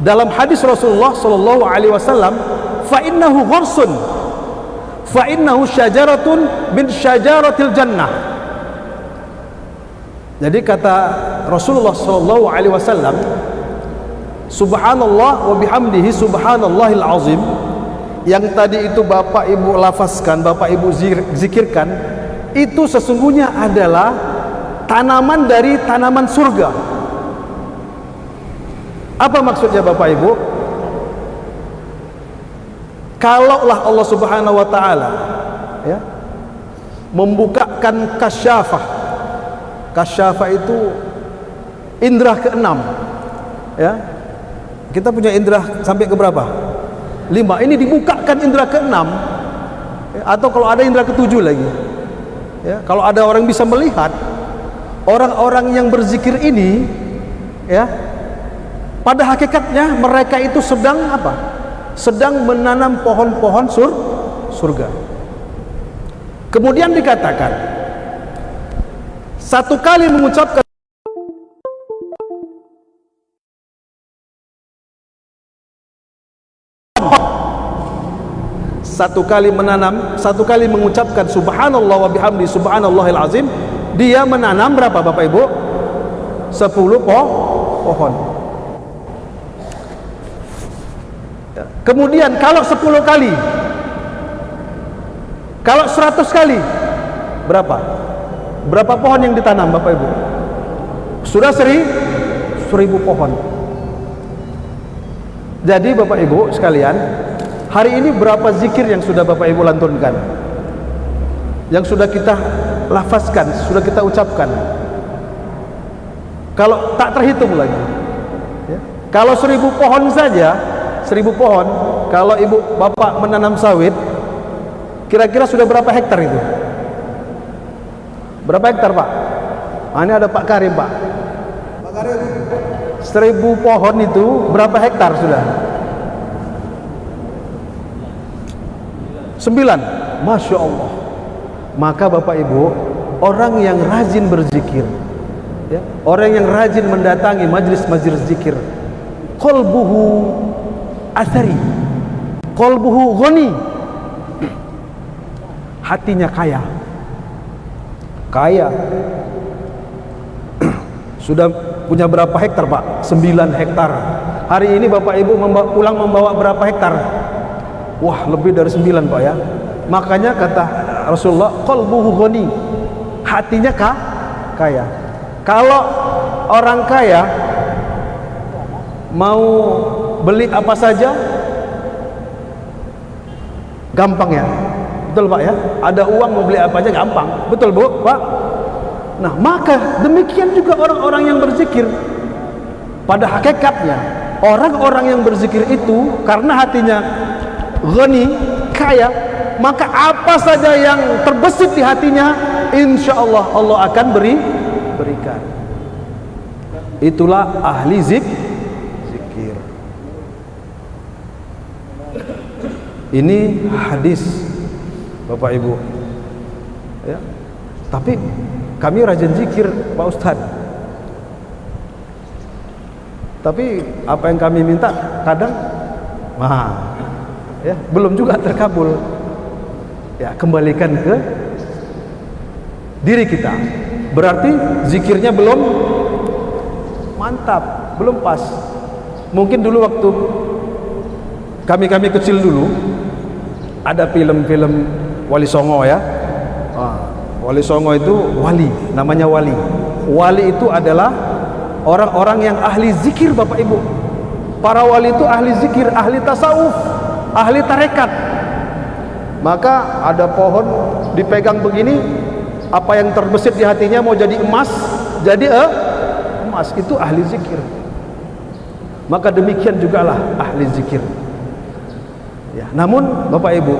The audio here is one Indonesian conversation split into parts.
Dalam hadis Rasulullah sallallahu alaihi wasallam, fa innahu ghursun, fa innahu syajaratun min syajaratil jannah. Jadi kata Rasulullah sallallahu alaihi wasallam, subhanallah wa bihamdihi subhanallahil azim, yang tadi itu Bapak Ibu lafazkan, Bapak Ibu zikirkan, itu sesungguhnya adalah tanaman dari tanaman surga. Apa maksudnya Bapak Ibu? Kalaulah Allah Subhanahu wa taala ya membukakan kasyafah. Kasyafah itu indera keenam. Ya. Kita punya indera sampai ke berapa? 5. Ini dibukakan indera keenam. Ya, atau kalau ada indera ketujuh lagi. Ya, kalau ada orang bisa melihat orang-orang yang berzikir ini, ya, pada hakikatnya mereka itu sedang apa? Sedang menanam pohon-pohon surga. Kemudian dikatakan, satu kali mengucapkan satu kali menanam, satu kali mengucapkan subhanallah wa bihamdi subhanallahil azim, dia menanam berapa Bapak Ibu? 10 pohon. Kemudian kalau 10 kali, kalau 100 kali, berapa? Berapa pohon yang ditanam Bapak Ibu? Sudah 1000 pohon. Jadi Bapak Ibu sekalian, hari ini berapa zikir yang sudah Bapak Ibu lantunkan? Yang sudah kita lafazkan, sudah kita ucapkan? Kalau tak terhitung lagi ya. Kalau 1000 pohon saja, 1000 pohon, kalau ibu bapak menanam sawit, kira-kira sudah berapa hektar itu? Berapa hektar Pak? Ini ada Pak Karim Pak. Pak Karim, 1000 pohon itu berapa hektar sudah? 9. Masya Allah. Maka Bapak Ibu, orang yang rajin berzikir ya, orang yang rajin mendatangi majlis-majlis zikir, qalbuhu athari, qalbuhu ghani, hatinya kaya. Sudah punya berapa hektar Pak? 9 hektar. Hari ini Bapak Ibu pulang membawa berapa hektar? Wah, lebih dari 9 Pak ya. Makanya kata Rasulullah, qalbuhu ghani, hatinya kaya. Kalau orang kaya mau beli apa saja gampang ya, betul Pak ya, ada uang mau beli apa aja gampang, betul Bu Pak. Nah maka demikian juga orang-orang yang berzikir. Pada hakikatnya orang-orang yang berzikir itu karena hatinya ghani, kaya, maka apa saja yang terbesit di hatinya, insya Allah Allah akan berikan. Itulah ahli zikir. Ini hadis Bapak Ibu ya. Tapi kami rajin zikir Pak Ustadz, tapi apa yang kami minta kadang ya belum juga terkabul. Ya, kembalikan ke diri kita. Berarti zikirnya belum mantap, belum pas. Mungkin dulu waktu kami kecil dulu ada film-film Wali Songo ya. Wali Songo itu wali, namanya wali. Wali itu adalah orang-orang yang ahli zikir Bapak Ibu. Para wali itu ahli zikir, ahli tasawuf, ahli tarekat. Maka ada pohon dipegang begini, apa yang terbesit di hatinya mau jadi emas, jadi emas, itu ahli zikir. Maka demikian jugalah ahli zikir ya. Namun Bapak Ibu,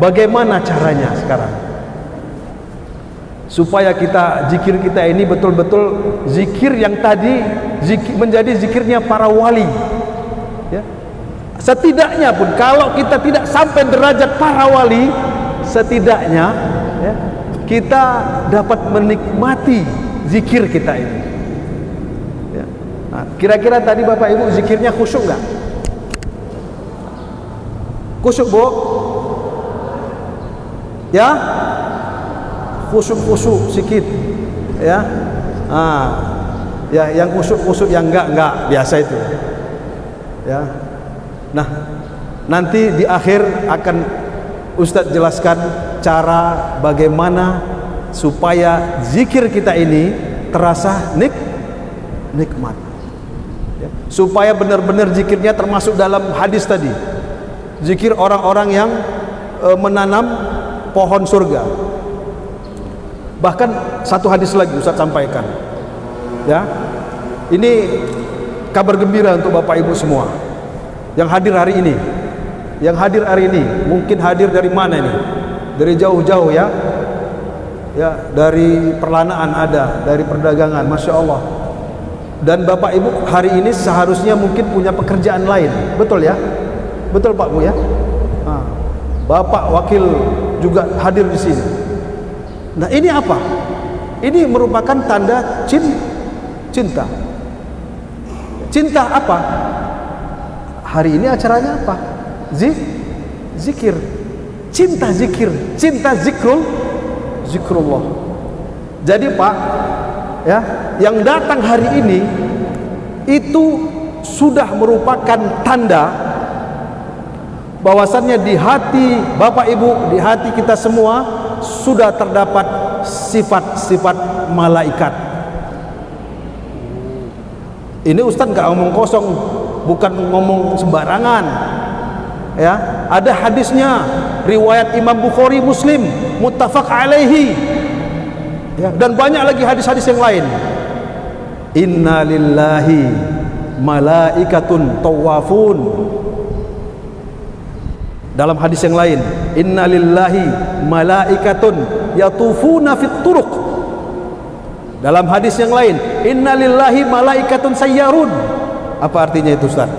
bagaimana caranya sekarang supaya zikir kita ini betul-betul zikir yang tadi menjadi zikirnya para wali ya. Setidaknya pun kalau kita tidak sampai derajat para wali, setidaknya ya, kita dapat menikmati zikir kita ini ya. Kira-kira tadi Bapak Ibu zikirnya khusyuk nggak? Khusyuk, Bu? Ya? Khusyuk sikit. Ya? Ya, yang khusyuk yang enggak biasa itu. Ya. Nah, nanti di akhir akan Ustadz jelaskan cara bagaimana supaya zikir kita ini terasa nikmat. Ya. Supaya benar-benar zikirnya termasuk dalam hadis tadi. Zikir orang-orang yang menanam pohon surga. Bahkan satu hadis lagi Ustadz sampaikan. Ya, ini kabar gembira untuk Bapak Ibu semua yang hadir hari ini. Yang hadir hari ini, mungkin hadir dari mana ini? Dari jauh-jauh ya. Ya, dari perlanaan ada, dari perdagangan, masya Allah. Dan Bapak Ibu hari ini seharusnya mungkin punya pekerjaan lain, betul ya? Betul Pak Bu ya? Bapak wakil juga hadir di sini. Nah ini apa? Ini merupakan tanda cinta. Cinta apa? Hari ini acaranya apa? Zikir. Cinta zikir. Cinta zikrullah. Jadi Pak, ya, yang datang hari ini itu sudah merupakan tanda bahwasannya di hati Bapak Ibu, di hati kita semua sudah terdapat sifat-sifat malaikat. Ini Ustadz nggak ngomong kosong, bukan ngomong sembarangan. Ya, ada hadisnya, riwayat Imam Bukhari, Muslim, muttafaq alaihi. Ya, dan banyak lagi hadis-hadis yang lain. Inna lillahi malaikatun tawafun. Dalam hadis yang lain, inna lillahi malaikatun yatufuna fit turuq. Dalam hadis yang lain, innalillahi malaikatun sayyarun. Apa artinya itu Ustaz?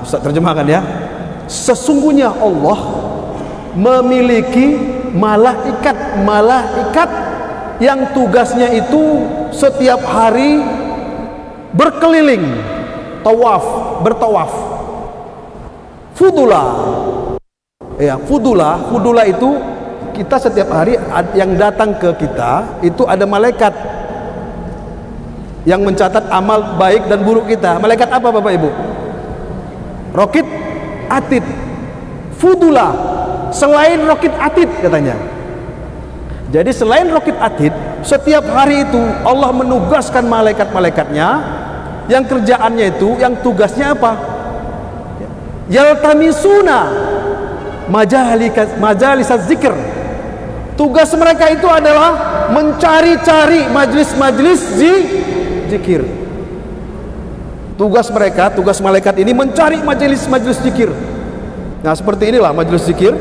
Ustaz terjemahkan ya. Sesungguhnya Allah memiliki malaikat yang tugasnya itu setiap hari berkeliling, bertawaf. Fudula. Ya, fudula itu kita setiap hari yang datang ke kita itu ada malaikat yang mencatat amal baik dan buruk kita. Malaikat apa Bapak Ibu? Rokit Atid. Fudula, selain Rokit Atid katanya. Jadi selain Rokit Atid, setiap hari itu Allah menugaskan malaikat-malaikatnya yang kerjaannya itu, yang tugasnya apa? Yaltamisuna majalisaz zikr. Tugas mereka itu adalah mencari-cari majlis-majlis zikir. Tugas malaikat ini mencari majelis-majelis zikir. Nah, seperti inilah majelis zikir.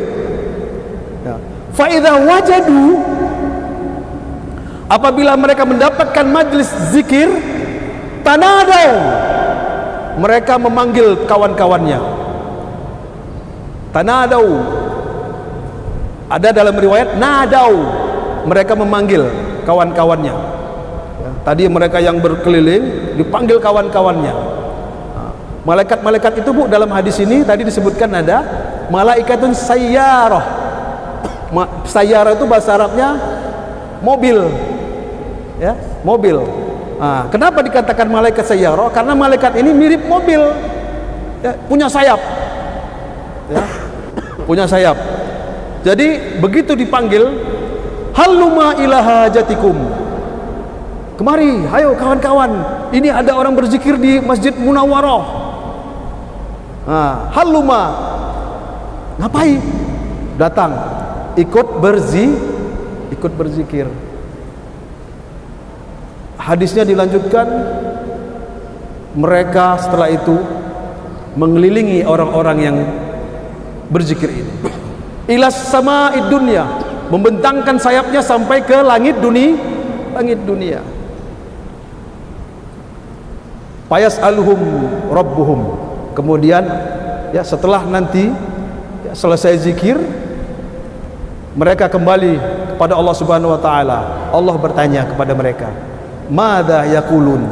Ya. Fa idza wajadu, apabila mereka mendapatkan majelis zikir, tanadau, mereka memanggil kawan-kawannya. Tanadau. Ada dalam riwayat nadau, mereka memanggil kawan-kawannya. Ya, tadi mereka yang berkeliling dipanggil kawan-kawannya. Malaikat-malaikat itu Bu, dalam hadis ini tadi disebutkan ada malaikatun sayyarah. Sayyarah itu bahasa Arabnya mobil. Ya, mobil. Kenapa dikatakan malaikat sayyarah? Karena malaikat ini mirip mobil. Ya, punya sayap. Ya, punya sayap. Jadi begitu dipanggil, haluma ila hajatikum. Kemari, ayo kawan-kawan. Ini ada orang berzikir di Masjid Munawwarah. Haluma. Ngapain? Datang, ikut berzikir. Hadisnya dilanjutkan, mereka setelah itu mengelilingi orang-orang yang berzikir ini. Ilas sama'id dunya, membentangkan sayapnya sampai ke langit dunia. Payas aluhum rabbuhum. Kemudian ya setelah nanti ya, selesai zikir, mereka kembali kepada Allah Subhanahu wa taala. Allah bertanya kepada mereka, "Madza yaqulun?"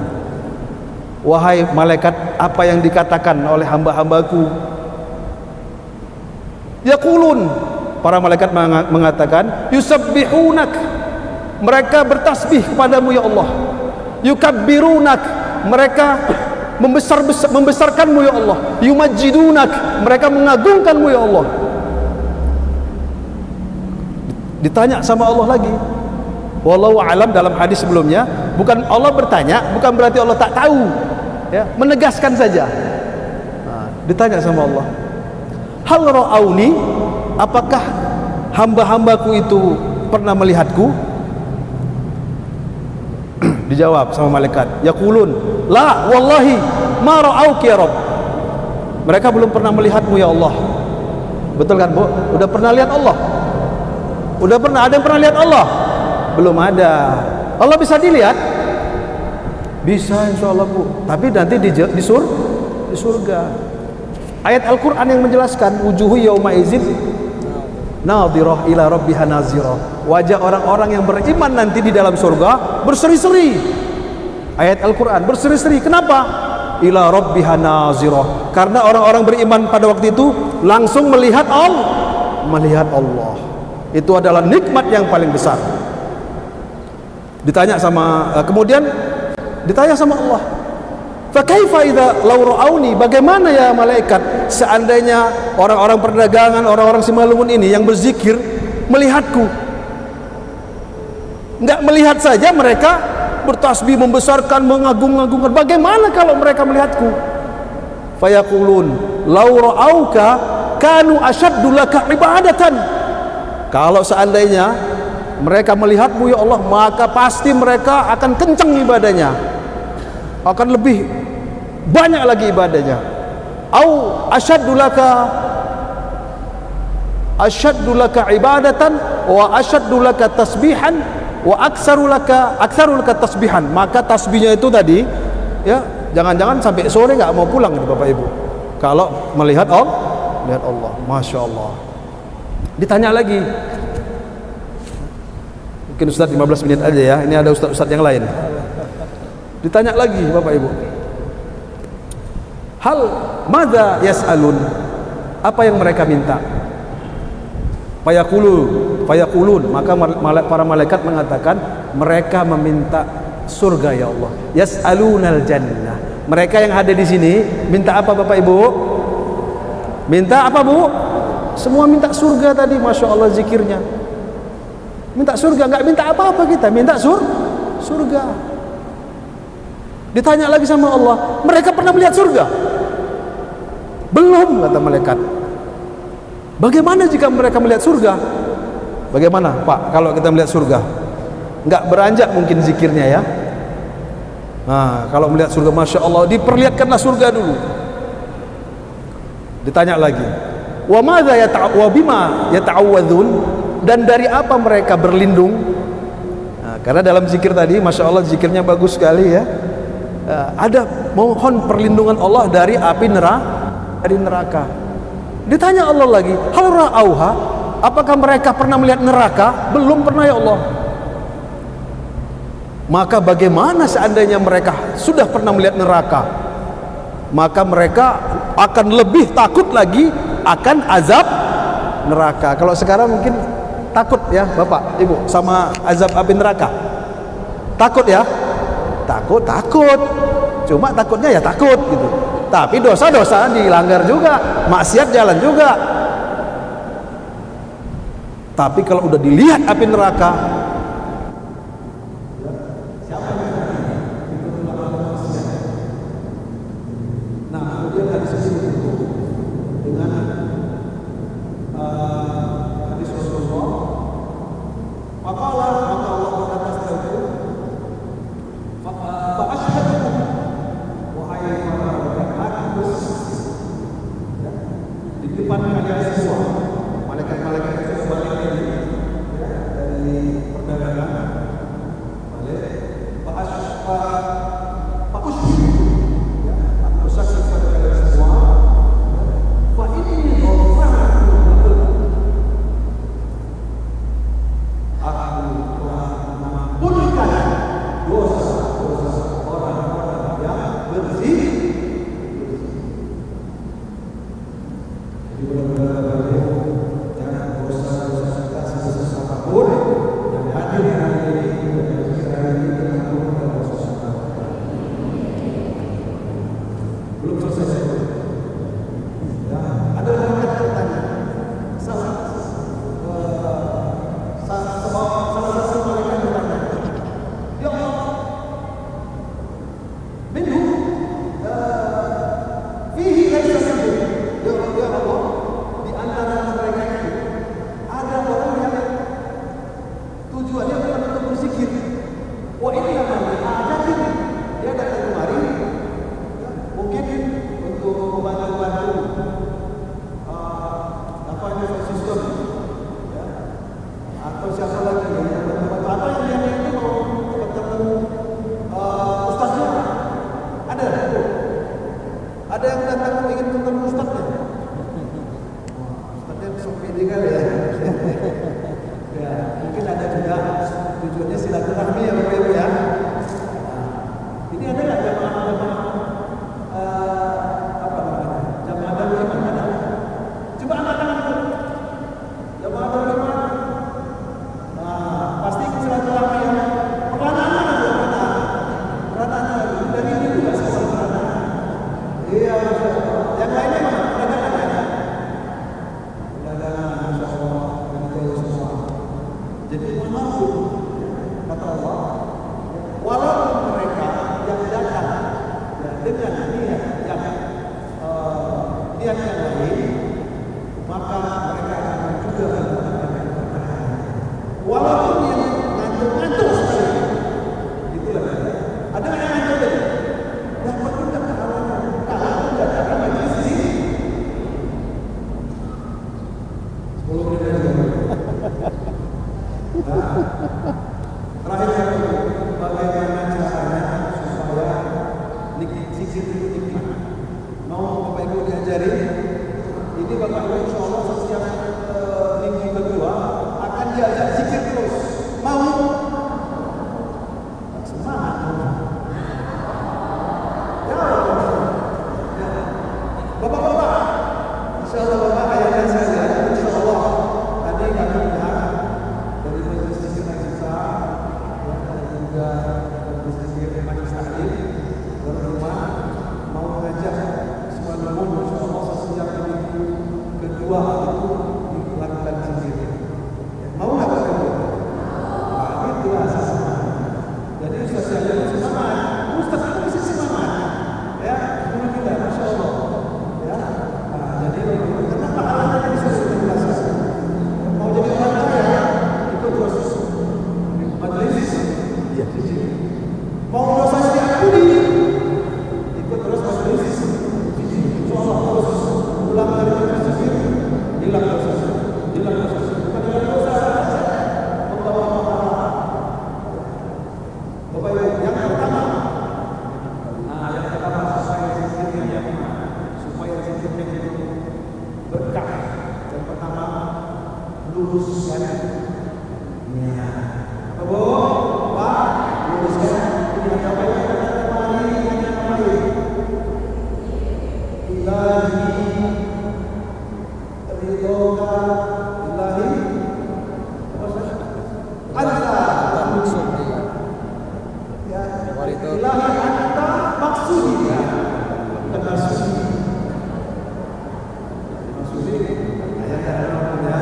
wahai malaikat, apa yang dikatakan oleh hamba-hambaku? Yaqulun, para malaikat mengatakan, yusabbihunak, mereka bertasbih kepadamu ya Allah. Yukabbirunak, mereka membesarkanmu ya Allah. Yumajjidunak, mereka mengagungkanmu ya Allah. Ditanya sama Allah lagi. Wallahu alam, dalam hadis sebelumnya, bukan Allah bertanya, bukan berarti Allah tak tahu, ya, menegaskan saja. Nah, ditanya sama Allah, hal ra'auni, apakah hamba-hambaku itu pernah melihatku? Dijawab sama malaikat, yaqulun, la wallahi ma ra'auki ya Rabb. Mereka belum pernah melihatmu ya Allah. Betul kan, Bu? Udah pernah lihat Allah? Udah pernah, ada yang pernah lihat Allah? Belum ada. Allah bisa dilihat? Bisa insyaallah, Bu. Tapi nanti di surga. Ayat Al-Quran yang menjelaskan, wujuhu yauma izin nadhirah ila rabbiha nazirah. Wajah orang-orang yang beriman nanti di dalam surga berseri-seri. Ayat Al-Quran, berseri-seri. Kenapa? Ila rabbiha nazirah. Karena orang-orang beriman pada waktu itu langsung melihat Allah. Itu adalah nikmat yang paling besar. Kemudian ditanya sama Allah, fa kaifa idza law ra'auni, bagaimana ya malaikat seandainya orang-orang perdagangan, orang-orang Simalungun ini yang berzikir melihatku? Enggak melihat saja, mereka bertasbih, membesarkan, mengagung-agungkan. Bagaimana kalau mereka melihatku? Fayaqulun law ra'auka kanu asyaddu laka ibadatan. Kalau seandainya mereka melihatmu ya Allah, maka pasti mereka akan kencang ibadahnya, akan lebih banyak lagi ibadahnya. Au asyaddu laka ibadatan wa asyaddu laka tasbihan wa aktsaru laka tasbihan. Maka tasbihnya itu tadi, ya, jangan-jangan sampai sore nggak mau pulang itu Bapak Ibu kalau melihat Allah. Masya Allah. Ditanya lagi, mungkin Ustaz 15 menit aja ya, ini ada Ustaz-Ustaz yang lain. Ditanya lagi Bapak Ibu, hal madza yas'alun, apa yang mereka minta? Fayaqulun, maka para malaikat mengatakan, mereka meminta surga ya Allah. Yas'alunal jannah. Mereka yang ada di sini minta apa Bapak Ibu? Minta apa, Bu? Semua minta surga tadi, Masya Allah zikirnya. Minta surga, nggak minta apa-apa kita, minta surga. Ditanya lagi sama Allah, mereka pernah melihat surga? Belum, kata malaikat. Bagaimana jika mereka melihat surga? Bagaimana Pak kalau kita melihat surga? Nggak beranjak mungkin zikirnya ya. Nah, kalau melihat surga, Masya Allah, diperlihatkanlah surga dulu. Ditanya lagi, wa madza bima yata'awwadzun, dan dari apa mereka berlindung? Nah, karena dalam zikir tadi, Masya Allah, zikirnya bagus sekali ya. Ada mohon perlindungan Allah dari api neraka. Ditanya Allah lagi, hal ra'auha, apakah mereka pernah melihat neraka? Belum pernah ya Allah. Maka bagaimana seandainya mereka sudah pernah melihat neraka? Maka mereka akan lebih takut lagi akan azab neraka. Kalau sekarang mungkin takut ya Bapak Ibu sama azab api neraka. Takut ya? Takut. Cuma takutnya ya takut gitu. Tapi dosa-dosa dilanggar juga, maksiat jalan juga. Tapi kalau udah dilihat api neraka, Belum selesai. Ya, ada orang yang bertanya, salah satu malaikat bertanya, ya Allah, minhu fihi laisa minhu. Ya Allah, di antara mereka itu ada orang yang tujuannya bukan untuk berzikir. Wah, ini namanya ada ini. Dia datang kemari, ya, mungkin untuk membantu apa ini sistem, ya, atau siapa lagi yang membantu atau yang itu mau ketemu ustaznya. Ada yang datang ingin ketemu ustaznya. Ustaznya besok ini kan ya. Ya, mungkin ada juga tujuannya silaturahmi ya Bapak Ibu ya. Ini ada nggak jamaah apa namanya? Jamaah Darul Iman ada? Coba angkat tangan dulu. Jamaah Darul Iman. Nah, pasti silaturahmi ya. Perlahan-lahan dulu, perlahan-lahan dulu. Dari ini juga semua perlahan-lahan. Iya, Masya Allah. Yang lainnya mana? Perlahan-lahan ya? Perlahan-lahan, Masya Allah. Ini semua. Jadi mampu, kata Allah, walaupun mereka yang datang ya, dengan niat yang lain, maka mereka akan juga mendapatkan keberkahan. Walaupun yang ngantuk-ngantuk sekali, itulah ya. Ada yang ngantuk tadi, dapat juga kehalangan. Kalau tidak ada majelis di sini, 10 menit aja. Nah, terakhir bagaimana caranya supaya zikir itu nikmat? Mau Bapak Ibu diajari? Ini Bapak Ibu insya Allah setiap minggu kedua akan diajak zikir terus. Mau? Semangat. Ya, Bapak-bapak, insya Allah Bapak ayahnya saya, insya Allah tadi kami lihat dari majelis zikir Najisa dan juga majelis zikir Majelis Taklim berumah mau mengajak semua namun insya Allah setiap minggu kedua itu dilakukan zikir. Mau nggak Bapak Ibu? Nah, itu asasnya. Jadi Ustaz saya semangat, Ustaz itu bisa semangat, ya, guru kita, Masya Allah, ya. Nah, jadi karena pahalanya bisa dirasakan. Mau jadi orang kaya, ikut terus majelis, ya. Mau dosanya diampuni, ikut terus majelis, insya Allah terus ulang dari majelis zikir, hilang dosa, bukan hilang dosa saja, membawa pahala. Bapak Ibu, yang pertama, supaya zikirnya itu berkah. Yang pertama, luruskan niat. Bu, Pak, luruskan niat. Apa yang kita kemarin yang kemarin? Ilahi ridhoka ilahi anta maksudi. Ya, ilahi anta maksudi. Bukan maksudi. Maksudi ayat dalamnya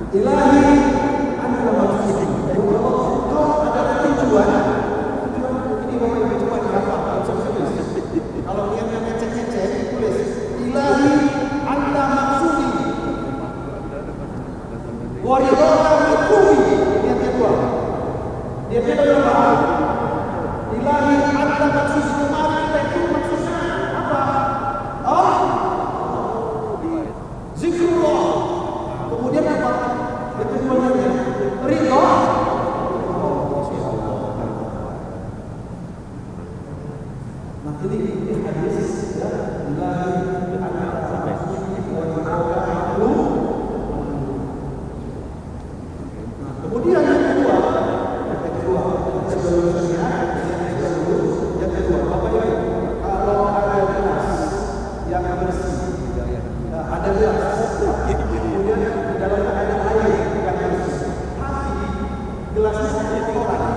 ilahi anta maksudi. Kau adalah tujuan. Ini Bapak Ibu cuma dihafal. Kalau yang ngecek-ngecek tulis ilahi anta maksudi. Waridhoka maksudi. Yang kedua. Dia bilang apa? Ilahi anta maksudi. Kemarin kita itu maksudnya apa? Zikrullah. Kemudian apa? Yang kedua ridho. Nah ini hadis ya. Ilahi anta maksudi. Waridhoka maksudi. Kemudian yang kedua, Bapak Ibu, kalau ada gelas yang bersih, ada gelas, kemudian di dalamnya ada air yang bersih, tapi gelasnya hanya kotoran.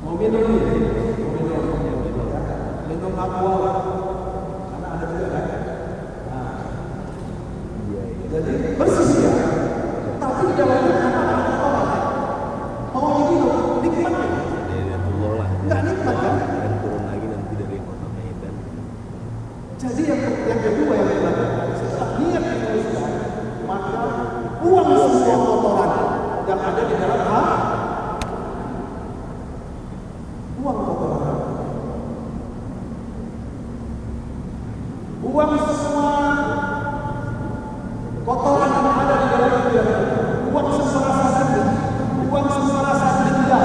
Mau minum ini, pengakuan. Karena ada juga kan. Nah, jadi bersih ya. Tapi di dalamnya ada orang. Mau ini loh, nikmat ya. Enggak nikmat kan? Dan turun lagi nanti dari kota Medan. Jadi yang kedua yang dilakukan setelah niat dituliskan, maka buang semua kotoran yang ada di dalam hati. Buang kotoran. Buang semua kotoran yang ada di dalam diri. Buang semua rasa dendam. Buang semua rasa dendam.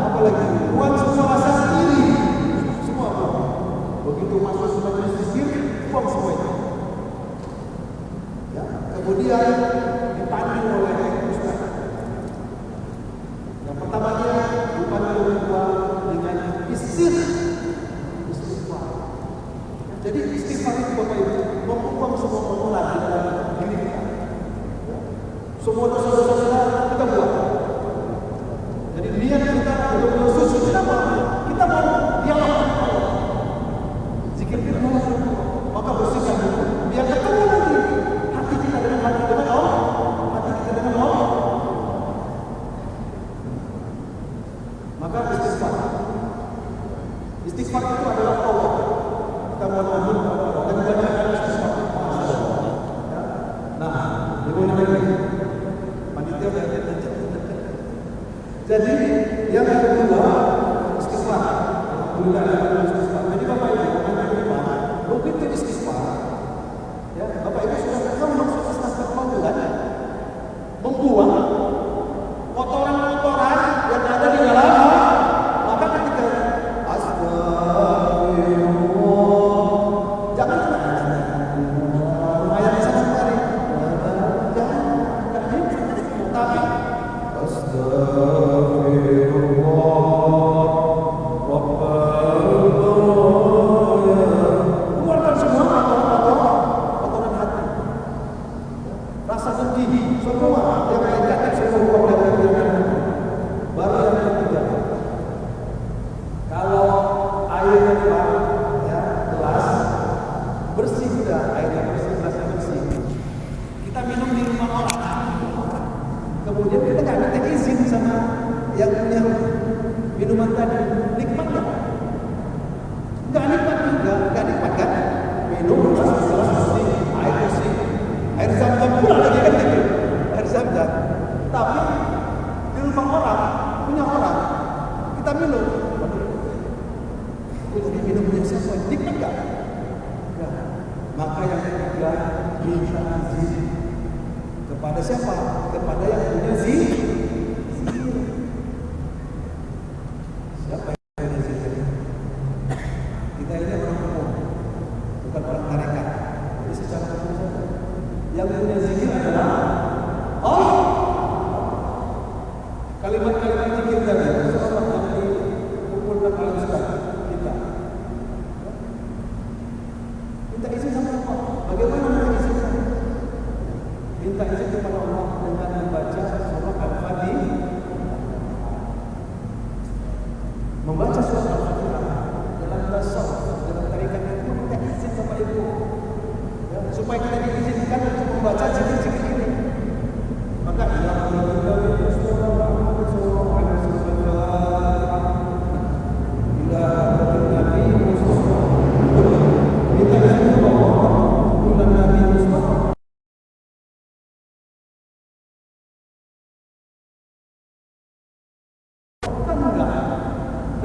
Apalagi buang semua rasa iri. Semua buang. Begitu masuk ke majelis zikir, buang semua itu. Ya, kemudian dipandu oleh Ustaz. Yang pertamanya dipandu kedua dengan istighfar. Jadi istighfar itu Bapak Ibu membuang semua kotoran di dalam diri kita. Semua dosa-dosa kita buang. Jadi niat kita untuk bersuci kita mau dialog dengan Allah. Zikir kita maka bersihkan dulu. Biar ketemu nanti hati kita dengan Allah, hati kita dengan Allah. Maka istighfar. Istighfar itu adalah Allah. Kita mohon ampun dan banyakkan istighfar. Ya. Nah, dimulai lagi. Panitia dan jadi yang kedua istighfar. Alhamdulillah istighfar. Jadi Bapak Ibu begitu istighfar, ya Bapak Ibu sudah tahu maksud istighfar itu kan? Membuang kotoran-kotoran yang ada di dalam. Maka ketika astagfirullah, jangan cuma ayat di sana kemarin, jangan tapi astagfirullah, keluarkan semua kotoran hati, rasa sedih, semua yang negatif semua buang dari pikiran. Baru yang ketiga, kalau airnya keluar, ya gelas bersih sudah, airnya bersih, gelasnya bersih, kita minum di rumah orang, kemudian kita nggak minta izin sama yang punya minuman tadi, nikmat nggak? Nggak nikmat juga, nggak nikmat kan? Minum gelas bersih, air zam-zam pula lagi kan gitu, air zam-zam. Tapi di rumah orang, punya orang, kita minum. Ini minum punya siapa? Nikmat nggak? Nggak. Maka yang ketiga, minta izin kepada siapa? Kepada yang punya zikir. Siapa yang punya zikir? Kita ini orang umum, bukan orang tarekat. Jadi secara umum saja. Yang punya zikir adalah Allah. Kalimat-kalimat zikir tadi seorang yang dikumpulkan oleh Ustaz kita. Minta izin sama Allah. Bagaimana minta izin? Minta izin kepada Allah dengan membaca surah Al-Fatihah. Membaca surah Al-Fatihah dalam tasawuf, dalam tarikat itu minta izin Bapak Ibu. Ya, supaya kita diizinkan untuk membaca zikir-zikir ini. Maka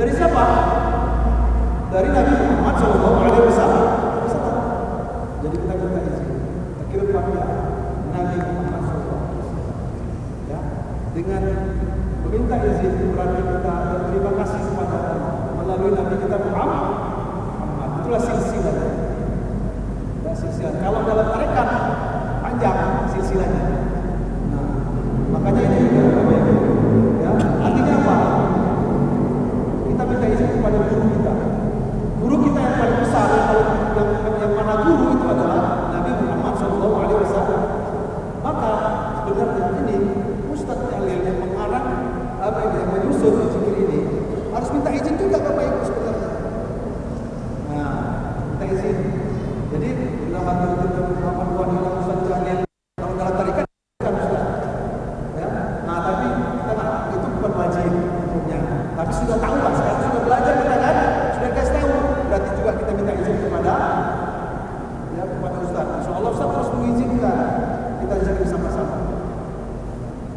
dari siapa? Dari Nabi Muhammad SAW. Jadi kita minta izin. Kita kirim Fatihah Nabi Muhammad SAW. Ya, dengan meminta izin berarti kita berterima kasih kepada Allah melalui Nabi kita Muhammad. Itulah silsilahnya. Ya, silsilah. Kalau dalam tarekat panjang silsilahnya. Nah, makanya ini juga ya, artinya apa? Kita minta izin kepada guru kita. Guru kita yang paling besar, yang mana guru itu adalah Nabi Muhammad SAW. Maka sebenarnya ini Ustadz Jalil yang mengarang yang menyusun zikir ini harus minta izin juga Bapak Ibu sebenarnya. Nah, izin. Jadi bila hadir kita beberapa dua dalam Ustaz Jalil kalau dalam tarikat kan Ustaz. Ya. Nah tapi kita itu bukan wajib hukumnya. Tapi sudah tahu lah, sekarang sudah belajar kita kan, sudah kasih tahu. Berarti juga kita minta izin kepada Ustaz. Insyaallah Ustaz harus mengizinkan kita zikir sama-sama.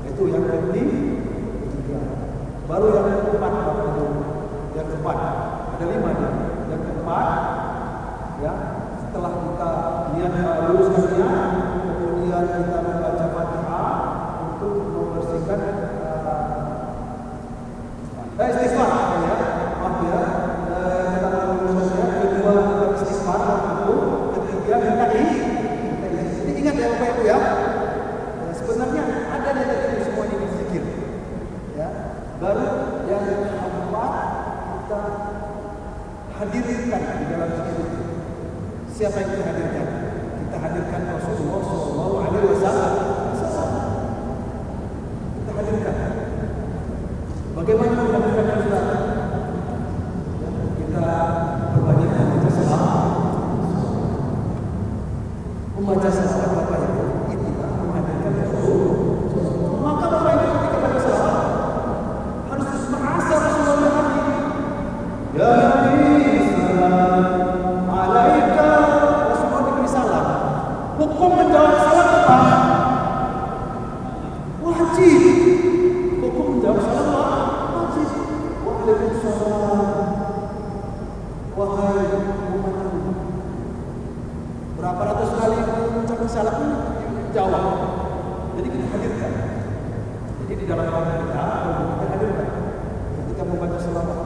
Itu yang penting. Baru yang keempat, yang keempat ada 5 dia. Yang keempat, ya setelah kita luruskan niat, kemudian kita membaca Fatihah untuk membersihkan istighfar, ya maaf ya. Kita luruskan niat, kedua kita istighfar, ketiga minta izin. Jadi ingat ya Bapak Ibu ya. Sebenarnya ada dari semua ini zikir. Ya. Baru yang keempat kita hadirkan di dalam zikir. Siapa yang kita hadirkan? Kita hadirkan Rasulullah Sallallahu Alaihi Wasallam. Kita hadirkan. Bagaimana menghadirkan Rasulullah? Kita berbanyak membaca salawat. Membaca salawat Bapak Ibu, itulah menghadirkan Rasulullah. Maka Bapak Ibu ketika baca salawat harus merasa Rasulullah hadir. Ya Nabi salam alaika, Rasulullah diberi salam. Hukum menjawab salam apa? Wajib. Hukum menjawab salam apa? Wajib. Waalaikumsalam. Wahai umatku. Berapa ratus kali mengucapkan salam jawab. Jadi kita hadirkan. Jadi di dalam kita hadirkan ketika membaca salawat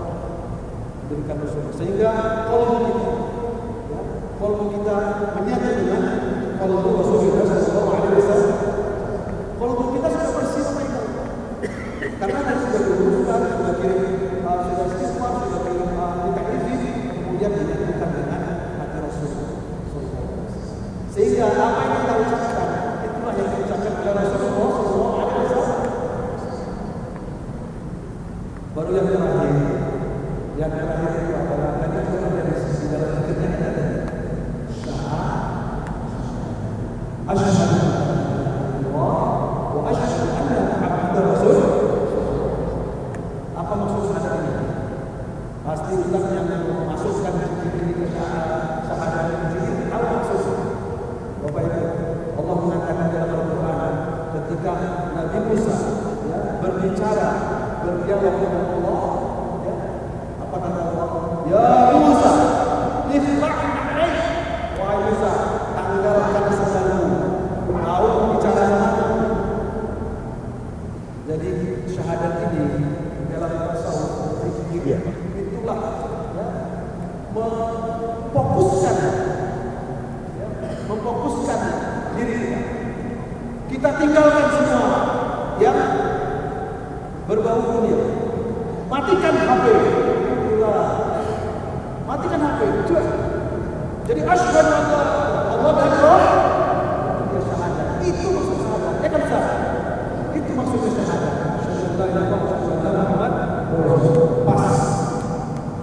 hadirkan Rasulullah. Sehingga kalau kita menyatu dengan kalau Rasulullah Sallallahu Alaihi Wasallam, kalau kita sudah bersih Bapak Ibu. Karena kita sudah diluruskan, sudah kirim, sudah istighfar, sudah kirim minta izin, kemudian dinyatakan dengan hati Rasulullah. Sehingga apa yang kita ucapkan itulah yang diucapkan oleh Rasulullah Sallallahu Alaihi Wasallam. Baru yang terakhir itu adalah tadi itu ada di dalam zikirnya ada asyhadu an la ilaha illallah wa asyhadu anna Muhammadar Rasul. Apa maksud syahadat ini? Pasti Ustaz yang memasukkan zikir ini ke syahadat ini tahu maksudnya. Bapak Ibu, Allah mengatakan dalam Al-Quran ketika Nabi Musa berbicara, berdialog dengan Allah, ya, apa kata Allah? Ya Musa, ikhla'na wahai Musa, tanggalkan sandalmu. Mau bicara sama aku. Jadi syahadat ini dalam tasawuf fikih itulah ya, memfokuskan diri kita. Kita tinggalkan semua yang berbau dunia. Matikan HP. Matikan HP. Jadi asyhadu an la ilaha illallah itu syahadat. Itu maksud syahadat. Ya kan Ustaz? Itu maksudnya syahadat. Asyhadu an la ilaha illallah Muhammad Rasulullah. Pas.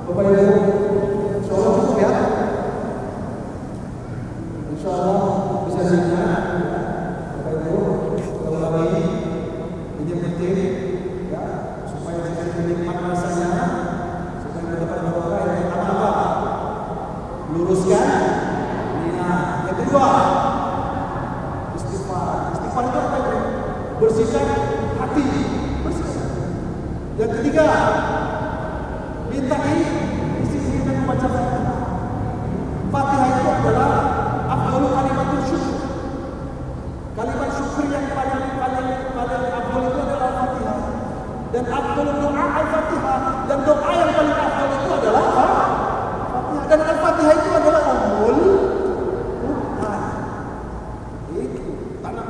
Bapak Ibu, insyaallah cukup ya. Insyaallah bisa diingat. Bapak Ibu, sekali lagi ini penting ya supaya kita nikmat rasanya, supaya kita dapat barokah. Yang pertama apa? Luruskan niat. Yang kedua, istighfar. Istighfar itu apa itu? Bersihkan hati. Bersihkan. Yang ketiga, mintai isi kita membaca Fatihah. Fatihah itu adalah afdhalul kalimatul syukur. Kalimat syukur yang paling afdhal itu adalah Fatihah. Dan afdhalul doa al-Fatihah, dan doa yang paling afdhal itu adalah Fatihah. Dan al-Fatihah itu adalah ummul Quran. Itu tanah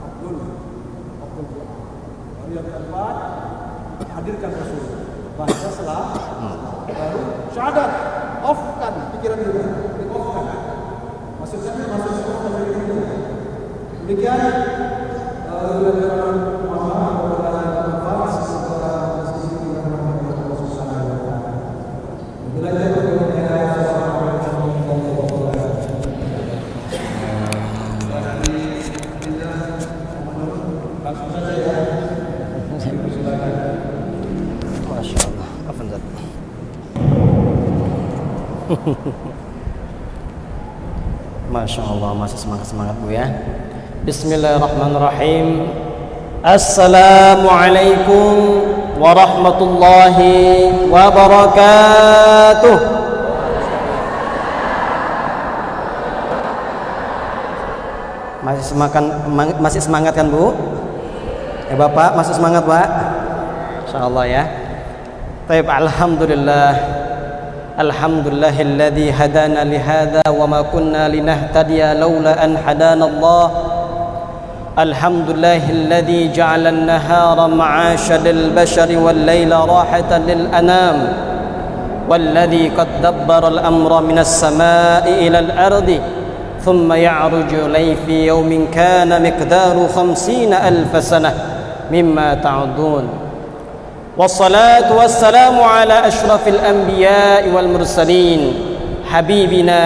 afdhal doa. Lalu yang keempat, hadirkan Rasul. Baca salat, baru syahadat. Off-kan pikiran kita, off-kan. Maksudnya off-kan pikiran kita. Demikian Bila Masya Allah, masih semangat Bu ya. Bismillahirrahmanirrahim. Assalamualaikum warahmatullahi wabarakatuh. Masih semangat kan Bu? Bapak masih semangat Pak? Insyaallah ya. Baik, alhamdulillah. Alhamdulillahilladzi hadana li hadza wa ma kunna linahtadiya laula an hadana Allah. Alhamdulillahilladzi ja'ala an-nahara ma'ashan lil bashari wal laila rahatan lil anam. Walladzi qad dabbara al-amra minas samaa'i ila al-ardi. ثم يعرج لي في يوم كان مقداره 50,000 سنة مما تعدون والصلاة والسلام على أشرف الأنبياء والمرسلين حبيبنا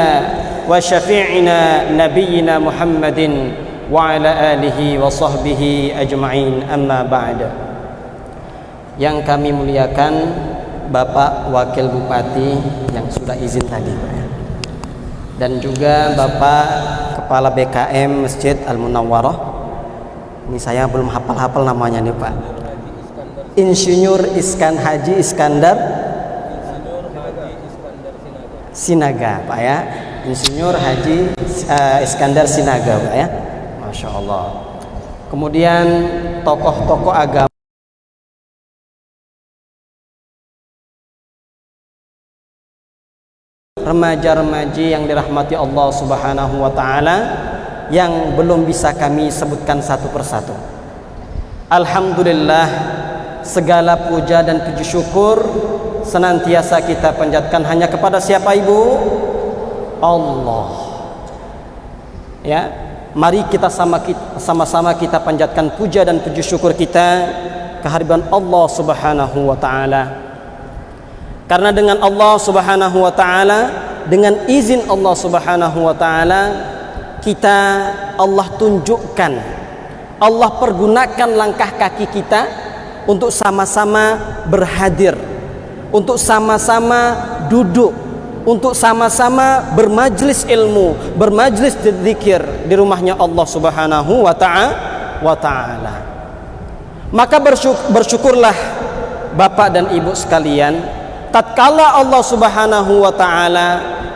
وشفيعنا نبينا محمد وعلى آله وصحبه أجمعين أما بعد. Yang kami muliakan Bapak Wakil Bupati yang sudah izin tadi Pak, dan juga Bapak Kepala BKM Masjid Al-Munawwarah. Ini saya belum hafal-hafal namanya nih Pak. Insinyur Haji Iskandar Sinaga Pak ya. Insinyur Haji Iskandar Sinaga Pak ya. Masya Allah. Kemudian tokoh-tokoh agama, remaja-remaji yang dirahmati Allah Subhanahu wa taala yang belum bisa kami sebutkan satu persatu. Alhamdulillah, segala puja dan puji syukur senantiasa kita panjatkan hanya kepada siapa Ibu? Allah. Ya, mari kita sama-sama kita panjatkan puja dan puji syukur kita kehadiran Allah Subhanahu wa taala. Karena dengan Allah Subhanahu wa taala, dengan izin Allah Subhanahu wa taala, kita Allah tunjukkan, Allah pergunakan langkah kaki kita untuk sama-sama berhadir, untuk sama-sama duduk, untuk sama-sama bermajlis ilmu, bermajlis zikir di rumahnya Allah Subhanahu wa taala. Maka bersyukurlah Bapak dan Ibu sekalian, tatkala Allah Subhanahu wa taala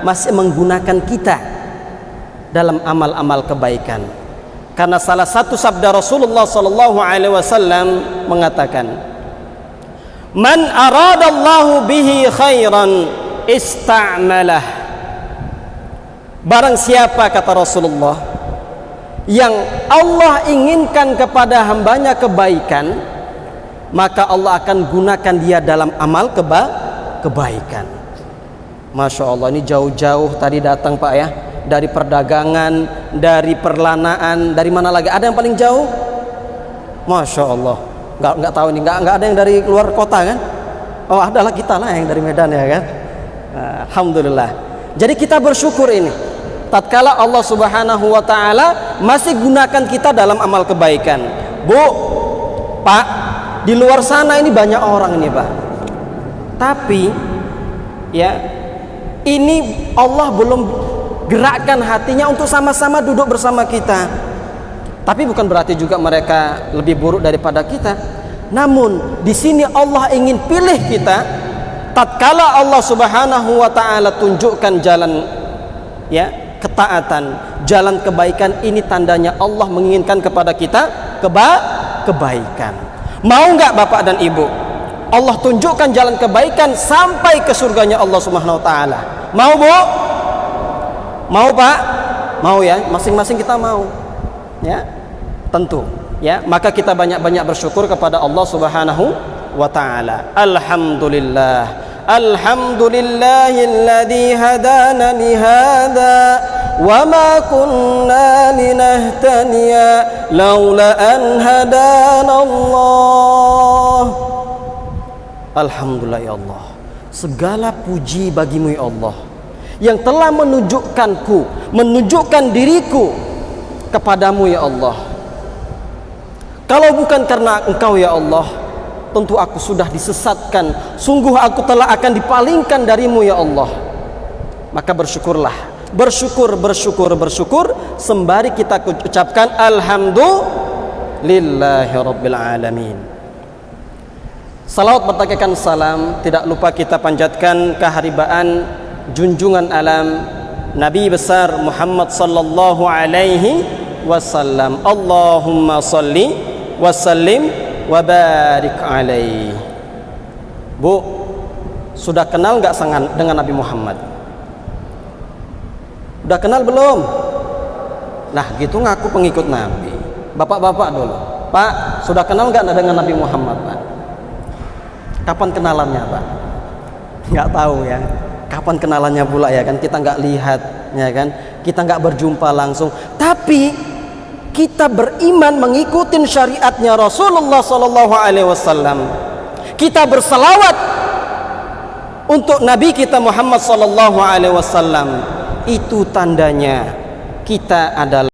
masih menggunakan kita dalam amal-amal kebaikan. Karena salah satu sabda Rasulullah sallallahu alaihi wasallam mengatakan, "Man aradallahu bihi khairan ista'malah." Barang siapa, kata Rasulullah, yang Allah inginkan kepada hambanya kebaikan, maka Allah akan gunakan dia dalam amal kebaikan. Masya Allah, ini jauh-jauh tadi datang Pak ya, dari perdagangan, dari perlanaan, dari mana lagi? Ada yang paling jauh? Masya Allah, nggak tahu nih, nggak ada yang dari luar kota kan? Oh, adalah kita lah yang dari Medan ya kan? Alhamdulillah. Jadi kita bersyukur ini, tatkala Allah Subhanahu wa taala masih gunakan kita dalam amal kebaikan. Bu, Pak, di luar sana ini banyak orang ini Pak. Tapi ya, ini Allah belum gerakkan hatinya untuk sama-sama duduk bersama kita. Tapi bukan berarti juga mereka lebih buruk daripada kita. Namun di sini Allah ingin pilih kita. Tatkala Allah Subhanahu wa taala tunjukkan jalan ya, ketaatan, jalan kebaikan, ini tandanya Allah menginginkan kepada kita kebaikan. Mau nggak Bapak dan Ibu Allah tunjukkan jalan kebaikan sampai ke surganya Allah Subhanahu wa taala? Mau Bu? Mau Pak? Mau ya? Masing-masing kita mau. Ya. Tentu, ya. Maka kita banyak-banyak bersyukur kepada Allah Subhanahu wa taala. Alhamdulillah. Alhamdulillahilladzi hadana li hadza wa ma kunna linahtadiya laula an hadana Allah. Alhamdulillah ya Allah, segala puji bagimu ya Allah, yang telah menunjukkan diriku kepadamu ya Allah. Kalau bukan karena Engkau ya Allah, tentu aku sudah disesatkan. Sungguh aku telah akan dipalingkan darimu ya Allah. Maka bersyukurlah, bersyukur sembari kita ucapkan alhamdulillahi rabbil alamin. Salawat bertakikan salam tidak lupa kita panjatkan keharibaan junjungan alam Nabi besar Muhammad sallallahu alaihi wasallam. Allahumma salli wa sallim wa barik alaihi. Bu, sudah kenal nggak dengan Nabi Muhammad? Udah kenal belum? Nah gitu ngaku pengikut Nabi. Bapak-bapak dulu, Pak, sudah kenal nggak dengan Nabi Muhammad, Pak? Kapan kenalannya, Pak? Nggak tahu ya. Kapan kenalannya pula ya kan? Kita nggak lihat ya kan? Kita nggak berjumpa langsung. Tapi kita beriman mengikuti syariatnya Rasulullah Sallallahu Alaihi Wasallam. Kita berselawat untuk Nabi kita Muhammad Sallallahu Alaihi Wasallam. Itu tandanya kita adalah